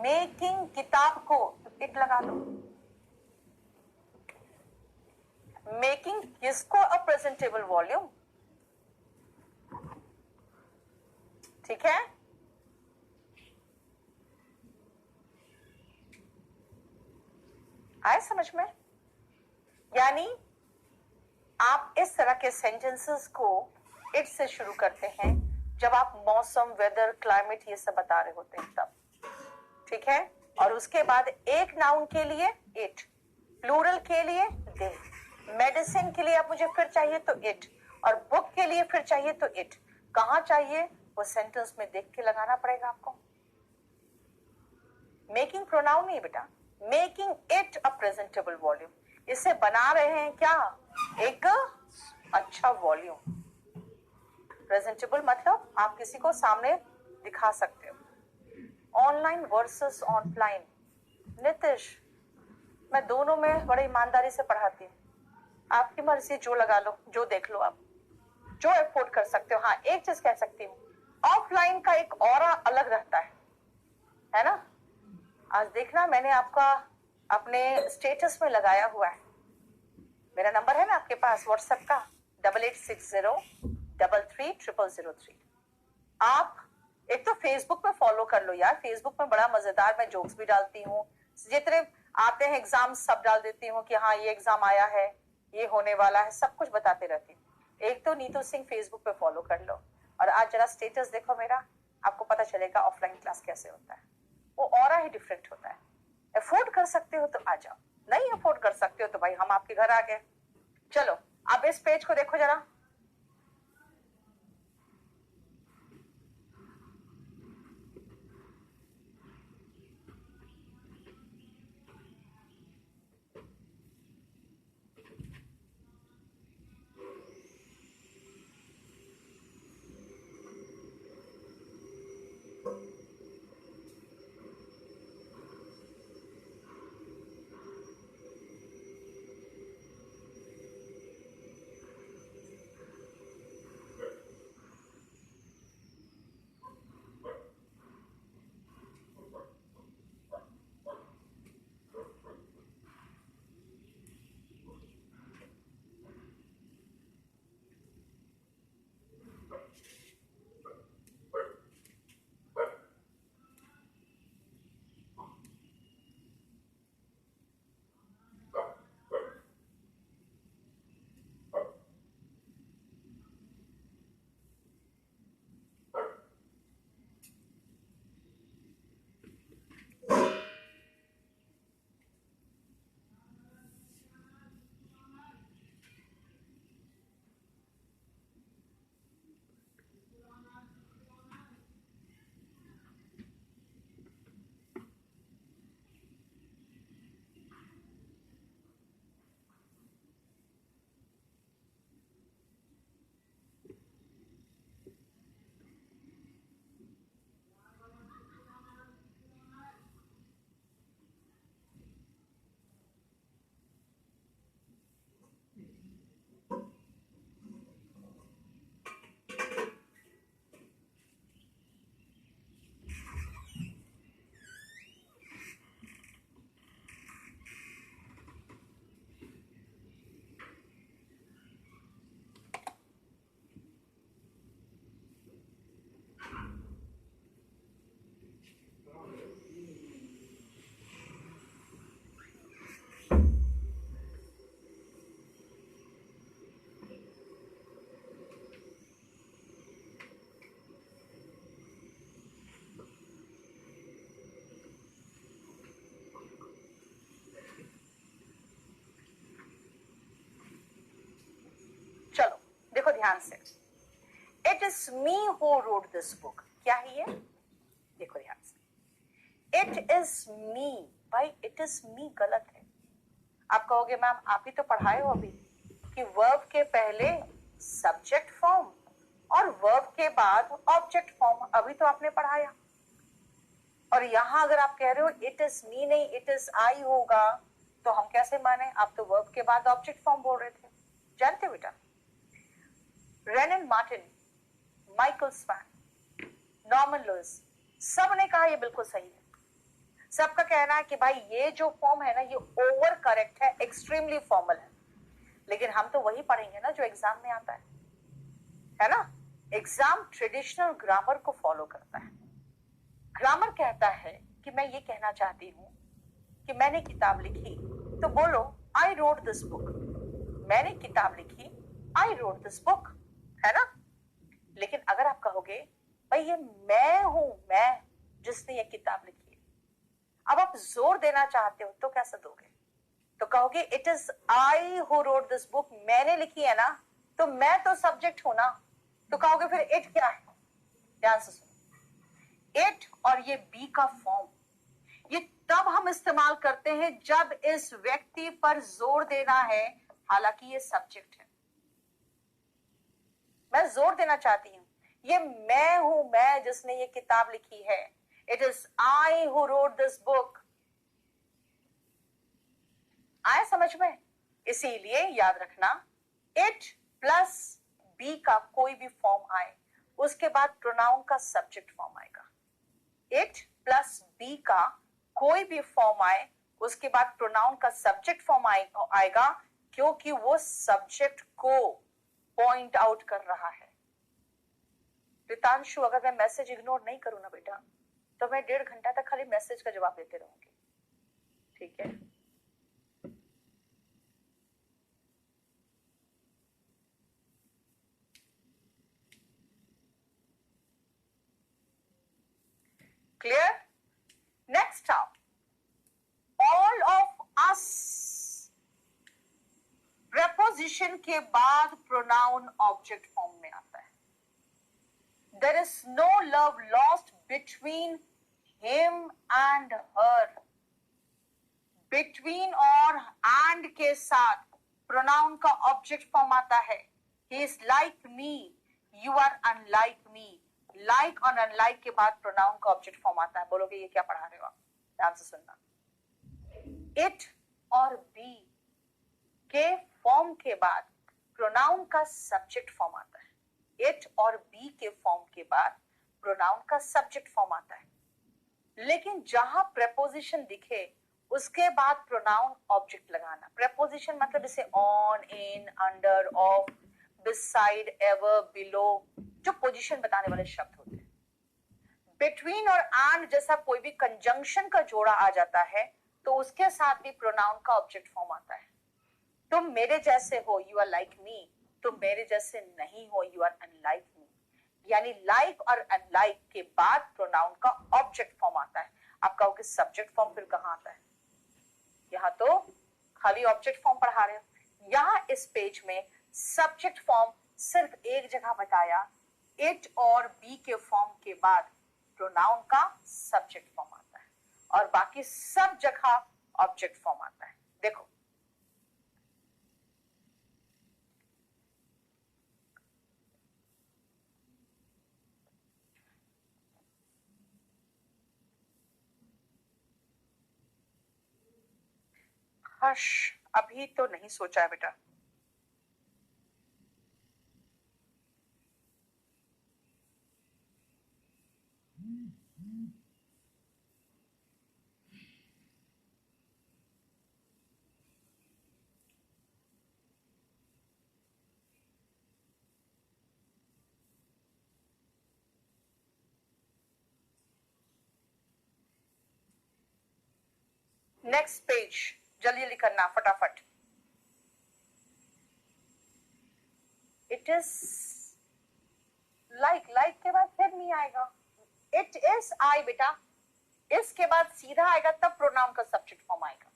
Making किताब को it लगा दो। मेकिंग किसको अ प्रेजेंटेबल वॉल्यूम, ठीक है। आए समझ में? यानी आप इस तरह के सेंटेंसेस को इट से शुरू करते हैं जब आप मौसम, वेदर, क्लाइमेट ये सब बता रहे होते हैं तब, ठीक है। और उसके बाद एक नाउन के लिए इट, प्लूरल के लिए दे, मेडिसिन के लिए आप मुझे फिर चाहिए तो इट, और बुक के लिए फिर चाहिए तो इट। कहां चाहिए वो सेंटेंस में देख के लगाना पड़ेगा आपको। मेकिंग प्रोनाउन नहीं बेटा, making it a presentable volume. इसे बना रहे हैं क्या, एक अच्छा वॉल्यूम। प्रेजेंटेबल मतलब आप किसी को सामने दिखा सकते हो। ऑनलाइन वर्सेस ऑफलाइन, नितिश मैं दोनों में बड़े ईमानदारी से पढ़ाती हूँ, आपकी मर्जी, जो लगा लो, जो देख लो आप, जो अफोर्ड कर सकते हो। हाँ एक चीज कह सकती हूँ, ऑफलाइन का एक ऑरा अलग रहता है ना। आज देखना मैंने आपका अपने स्टेटस में लगाया हुआ है, मेरा नंबर है ना आपके पास व्हाट्सएप का 8860333003। आप एक तो फेसबुक पे फॉलो कर लो यार, फेसबुक में बड़ा मजेदार मैं जोक्स भी डालती हूँ, जितने आते हैं एग्जाम सब डाल देती हूँ कि हाँ ये एग्जाम आया है, ये होने वाला है, सब कुछ बताते रहती हूँ। एक तो नीतू सिंह फेसबुक पे फॉलो कर लो, और आज जरा स्टेटस देखो मेरा, आपको पता चलेगा ऑफलाइन क्लास कैसे होता है। वो ऑरा ही डिफरेंट होता है। अफोर्ड कर सकते हो तो आ जाओ, नहीं अफोर्ड कर सकते हो तो भाई हम आपके घर आ गए। चलो आप इस पेज को देखो जरा, चलो देखो ध्यान से, it is me who wrote this book, क्या है ये, देखो ध्यान से, इट इज मी, भाई इट इज मी गलत है। आप कहोगे मैम आप ही तो पढ़ाए हो अभी कि वर्ब के पहले सब्जेक्ट फॉर्म और वर्ब के बाद ऑब्जेक्ट फॉर्म, अभी तो आपने पढ़ाया। और यहां अगर आप कह रहे हो इट इज मी नहीं इट इज आई होगा, तो हम कैसे माने, आप तो वर्ब के बाद ऑब्जेक्ट फॉर्म बोल रहे थे। जानते बेटा, Renan Martin, Michael Swain, Norman Lewis, सब ने कहा ये बिल्कुल सही है। सबका कहना है कि भाई ये जो फॉर्म है ना ये ओवर करेक्ट है, एक्सट्रीमली फॉर्मल है, लेकिन हम तो वही पढ़ेंगे ना जो एग्जाम में आता है ना। एग्जाम ट्रेडिशनल ग्रामर को फॉलो करता है। ग्रामर कहता है कि मैं ये कहना चाहती हूं कि मैंने किताब लिखी, तो बोलो आई रोट दिस बुक। मैंने किताब लिखी, आई रोट दिस बुक, है ना। लेकिन अगर आप कहोगे भाई ये मैं हूं, मैं जिसने ये किताब लिखी है, अब आप जोर देना चाहते हो तो कैसे दोगे? तो कहोगे it is I who wrote this book, मैंने लिखी है ना, तो मैं तो सब्जेक्ट हूं ना। तो कहोगे फिर इट क्या है? ध्यान से सुनो, इट और ये बी का फॉर्म ये तब हम इस्तेमाल करते हैं जब इस व्यक्ति पर जोर देना है, हालांकि ये सब्जेक्ट है। मैं जोर देना चाहती हूं ये मैं हूं, मैं जिसने ये किताब लिखी है। It is I who wrote this book. आया समझ में? इसीलिए याद रखना, इट प्लस बी का कोई भी फॉर्म आए उसके बाद प्रोनाउन का सब्जेक्ट फॉर्म आएगा। इट प्लस बी का कोई भी फॉर्म आए उसके बाद प्रोनाउन का सब्जेक्ट फॉर्म आएगा, क्योंकि वो सब्जेक्ट को पॉइंट आउट कर रहा है। रितांशु, अगर मैं मैसेज इग्नोर नहीं करूं ना बेटा, तो मैं 1.5 घंटा तक खाली मैसेज का जवाब देते रहूंगी, ठीक है? क्लियर? नेक्स्ट आप, ऑल ऑफ अस प्रेपोजिशन के बाद प्रोनाउन ऑब्जेक्ट फॉर्म में आता है। There is no love lost between him and her. Between और एंड के साथ प्रोनाउन का ऑब्जेक्ट फॉर्म आता है। He is like me, you are unlike me. Like और अनलाइक के बाद प्रोनाउन का ऑब्जेक्ट फॉर्म आता है। बोलोगे ये क्या पढ़ा रहे हो आप? ध्यान से सुनना, इट और बी के फॉर्म के बाद प्रोनाउन का सब्जेक्ट फॉर्म आता है। इट और बी के फॉर्म के बाद प्रोनाउन का सब्जेक्ट फॉर्म आता है, लेकिन जहां प्रेपोजिशन दिखे उसके बाद प्रोनाउन ऑब्जेक्ट लगाना। प्रेपोजिशन मतलब जैसे on, in, under, of, beside, ever, below, जो पोजीशन बताने वाले शब्द होते हैं। बिटवीन और एंड जैसा कोई भी कंजंक्शन का जोड़ा आ जाता है तो उसके साथ भी प्रोनाउन का ऑब्जेक्ट फॉर्म आता है। तुम मेरे जैसे हो, यू आर लाइक मी। तुम मेरे जैसे नहीं हो, यू आर अनलाइक मी। यानी लाइक और अनलाइक के बाद प्रोनाउन का ऑब्जेक्ट फॉर्म आता है। आप कहोगे सब्जेक्ट फॉर्म फिर कहां आता है? यहां तो खाली ऑब्जेक्ट फॉर्म पढ़ा रहे हो। यहां इस पेज में सब्जेक्ट फॉर्म सिर्फ एक जगह बताया, इट और बी के फॉर्म के बाद प्रोनाउन का सब्जेक्ट फॉर्म आता है, और बाकी सब जगह ऑब्जेक्ट फॉर्म आता है। देखो, हर्ष अभी तो नहीं सोचा है बेटा। नेक्स्ट पेज जल्दी जल्दी करना फटाफट। इट इज लाइक, लाइक के बाद फिर नहीं आएगा। इट इज आई बेटा, इसके बाद सीधा आएगा तब प्रोनाउन का सब्जेक्ट फॉर्म आएगा।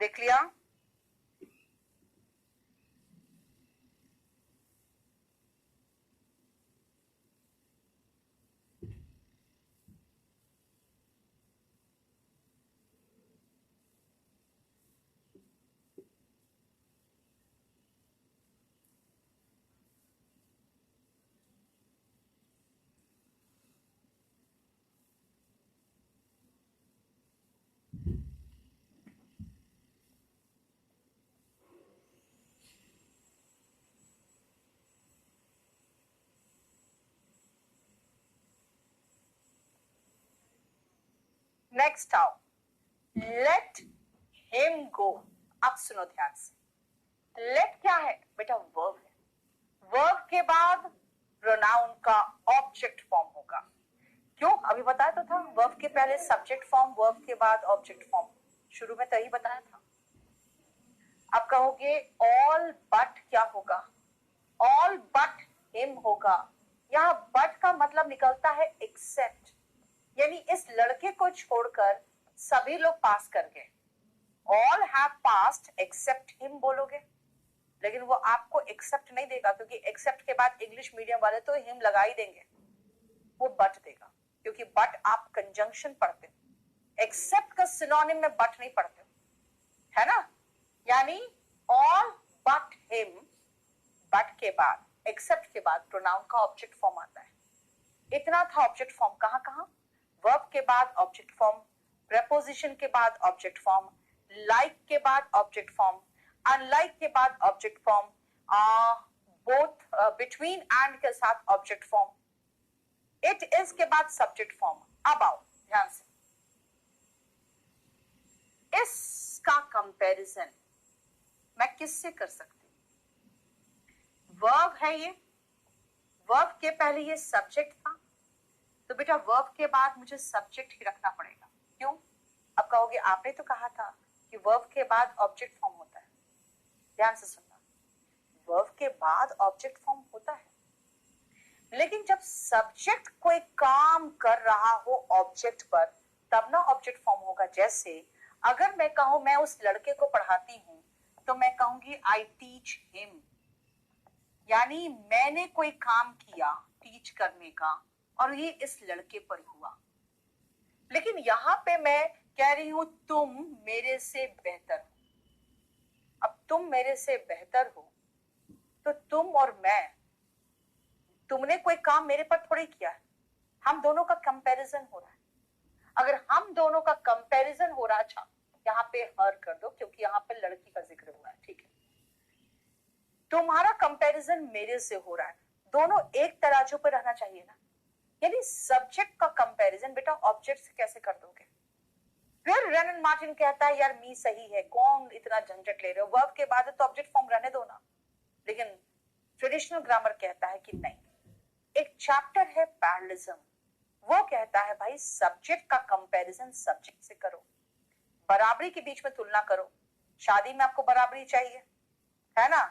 देख लिया? नेक्स्ट आओ, लेट हिम गो। अब सुनो ध्यान से, लेट क्या है बेटा? वर्ब है। वर्ब के बाद प्रोनाउन का ऑब्जेक्ट फॉर्म होगा। क्यों? अभी बताया तो था, वर्ब के पहले सब्जेक्ट फॉर्म, वर्ब के बाद ऑब्जेक्ट फॉर्म। शुरू में तो यही बताया था। अब कहोगे ऑल बट क्या होगा? ऑल बट हिम होगा। यहाँ बट का मतलब निकलता है एक्सेप्ट, यानी इस लड़के को छोड़कर सभी लोग पास कर गए। All have passed except him बोलोगे, लेकिन वो आपको एक्सेप्ट नहीं देगा, क्योंकि एक्सेप्ट के बाद इंग्लिश मीडियम वाले तो हिम लगा ही देंगे, वो बट देगा, क्योंकि बट आप कंजंक्शन पढ़ते हो, एक्सेप्ट का सिनोनिम में बट नहीं पढ़ते हो, है ना? यानी ऑल बट हिम, बट के बाद, एक्सेप्ट के बाद प्रोनाउन का ऑब्जेक्ट फॉर्म आता है। इतना था ऑब्जेक्ट फॉर्म। कहां कहां? वर्ब के बाद ऑब्जेक्ट फॉर्म, प्रेपोजिशन के बाद ऑब्जेक्ट फॉर्म, लाइक के बाद ऑब्जेक्ट फॉर्म, अनलाइक के बाद object form, both between and के साथ ऑब्जेक्ट फॉर्म, इट इज के बाद सब्जेक्ट फॉर्म। अब आओ ध्यान से, इसका कंपैरिजन मैं किससे कर सकती हूं? वर्ब है ये, वर्ब के पहले ये सब्जेक्ट था, तो बेटा वर्ब के बाद मुझे सब्जेक्ट ही रखना पड़ेगा। क्यों? अब कहोगे आपने तो कहा था कि वर्ब के बाद ऑब्जेक्ट फॉर्म होता है। ध्यान से सुनना, वर्ब के बाद ऑब्जेक्ट फॉर्म होता है, लेकिन जब सब्जेक्ट कोई काम कर रहा हो ऑब्जेक्ट पर, तब ना ऑब्जेक्ट फॉर्म होगा। जैसे अगर मैं कहूं मैं उस लड़के को पढ़ाती हूं, तो मैं कहूंगी आई टीच हिम, यानी मैंने कोई काम किया टीच करने का, और ये इस लड़के पर हुआ। लेकिन यहां पे मैं कह रही हूं तुम मेरे से बेहतर हो। अब तुम मेरे से बेहतर हो, तो तुम और मैं, तुमने कोई काम मेरे पर थोड़ी किया है, हम दोनों का कंपैरिजन हो रहा है। अगर हम दोनों का कंपैरिजन हो रहा, अच्छा यहाँ पे हर कर दो क्योंकि यहाँ पे लड़की का जिक्र हुआ है, ठीक है? तुम्हारा कंपैरिजन मेरे से हो रहा है, दोनों एक तराजू पर रहना चाहिए ना। यानी सब्जेक्ट का कंपैरिजन बेटा ऑब्जेक्ट से कैसे कर दोगे? फिर रेनन मार्टिन कहता है यार मी सही है, कौन इतना झंझट ले रहे हो, वर्ब के बाद तो ऑब्जेक्ट फॉर्म रहने दो ना। लेकिन ट्रेडिशनल ग्रामर कहता है कि नहीं, एक चैप्टर है पैरेललिज्म, वो कहता है भाई सब्जेक्ट का कंपैरिजन सब्जेक्ट से करो, बराबरी के बीच में तुलना करो। शादी में आपको बराबरी चाहिए, है ना?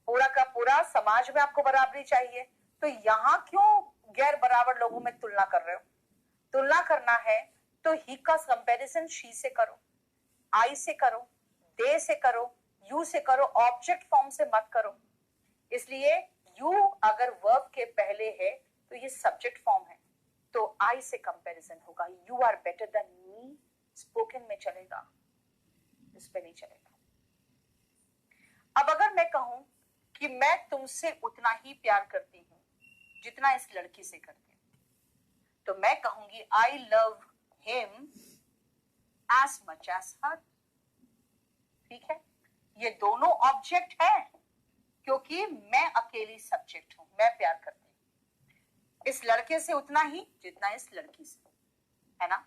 पूरा का पूरा समाज में आपको बराबरी चाहिए, तो यहां क्यों गैर बराबर लोगों में तुलना कर रहे हो? तुलना करना है तो ही का कंपैरिजन शी से करो, आई से करो, दे से करो, यू से करो, ऑब्जेक्ट फॉर्म से मत करो। इसलिए यू अगर वर्ब के पहले है तो ये सब्जेक्ट फॉर्म है, तो आई से कंपैरिजन होगा। You are better than me spoken में चलेगा, इस पे नहीं चलेगा। अब अगर मैं कहूं कि मैं तुमसे उतना ही प्यार करती हूं जितना इस लड़की से करती हूं, तो मैं कहूंगी I love him as much as her. ठीक है, ये दोनों ऑब्जेक्ट है क्योंकि मैं अकेली सब्जेक्ट हूं, मैं प्यार करती हूं इस लड़के से उतना ही जितना इस लड़की से, है ना?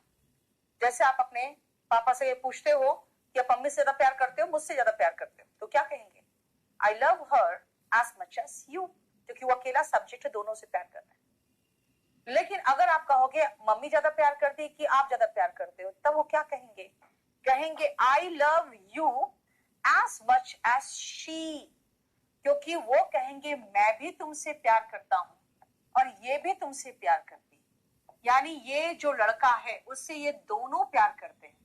जैसे आप अपने पापा से ये पूछते हो कि आप मम्मी से ज्यादा प्यार करते हो, मुझसे ज्यादा प्यार करते हो, तो क्या कहेंगे? I love her as much as you, क्योंकि वो अकेला सब्जेक्ट है, दोनों से प्यार कर रहा है। लेकिन अगर आप कहोगे मम्मी ज्यादा प्यार करती है कि आप ज्यादा प्यार करते हो, तब वो क्या कहेंगे? कहेंगे I love you as much as she, क्योंकि वो कहेंगे मैं भी तुमसे प्यार करता हूं और ये भी तुमसे प्यार करती है, यानी ये जो लड़का है उससे ये दोनों प्यार करते हैं,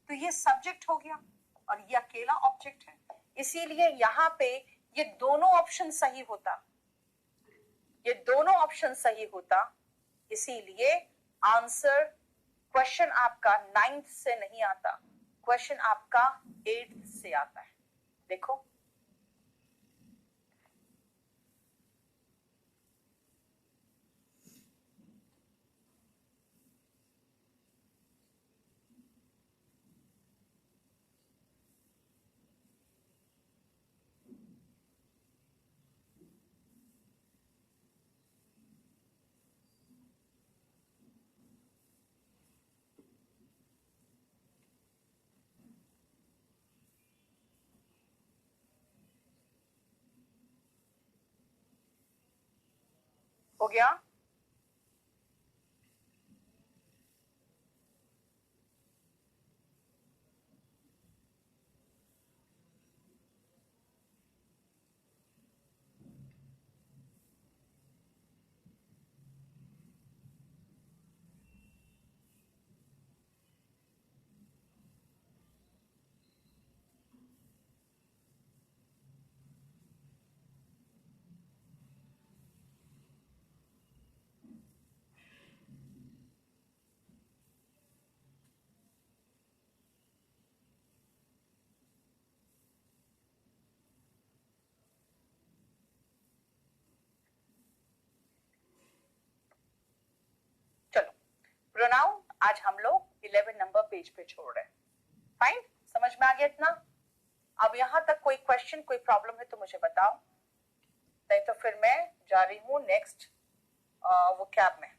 तो ये सब्जेक्ट हो गया और ये अकेला ऑब्जेक्ट है। इसीलिए यहाँ पे ये दोनों ऑप्शन सही होता, ये दोनों ऑप्शन सही होता। इसीलिए आंसर क्वेश्चन आपका 9th से नहीं आता, क्वेश्चन आपका 8th से आता है। देखो हो गया? चलो, प्रोनाउन आज हम लोग 11 नंबर पेज पे छोड़ रहे हैं। फाइन, समझ में आ गया इतना? अब यहां तक कोई क्वेश्चन, कोई प्रॉब्लम है तो मुझे बताओ, नहीं तो फिर मैं जा रही हूं नेक्स्ट वो कैब में।